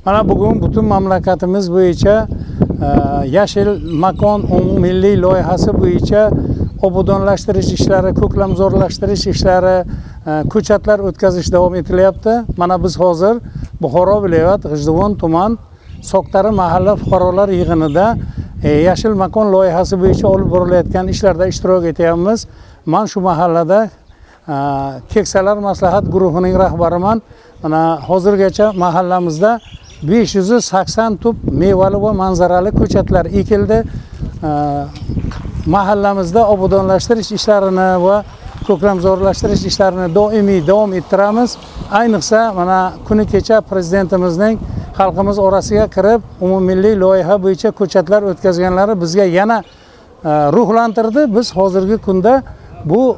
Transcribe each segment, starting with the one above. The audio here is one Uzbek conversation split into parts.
Mana bugun butun mamlakatimiz bo'yicha yashil makon umummilliy loyihasi bo'yicha obodonlashtirish ishlari, ko'klamzorlashtirish ishlari, ko'chatlar o'tkazish davom etilyapti. Mana biz hozir Buxoro viloyat G'ijduvon tuman Soqtari mahalla fuqarolar yig'inida yashil makon loyihasi bo'yicha olib borilayotgan ishlarda ishtirok etyapmiz. Men shu mahallada keksalar maslahat guruhining rahbariman. Mana hozirgacha mahallamizda 580 tup mevali va manzarali ko'chatlar ekildi. Mahallamizda obodonlashtirish ishlarini va ko'klamzorlashtirish ishlarini doimiy davom ettiramiz. Ayniqsa mana kuni kecha prezidentimizning xalqimiz orasiga kirib umummilliy loyiha bo'yicha ko'chatlar o'tkazganlari bizga yana ruhlantirdi. Biz hozirgi kunda bu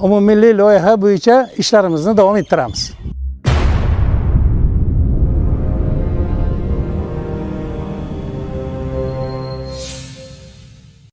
umummilliy loyiha bo'yicha ishlarimizni davom ettiramiz.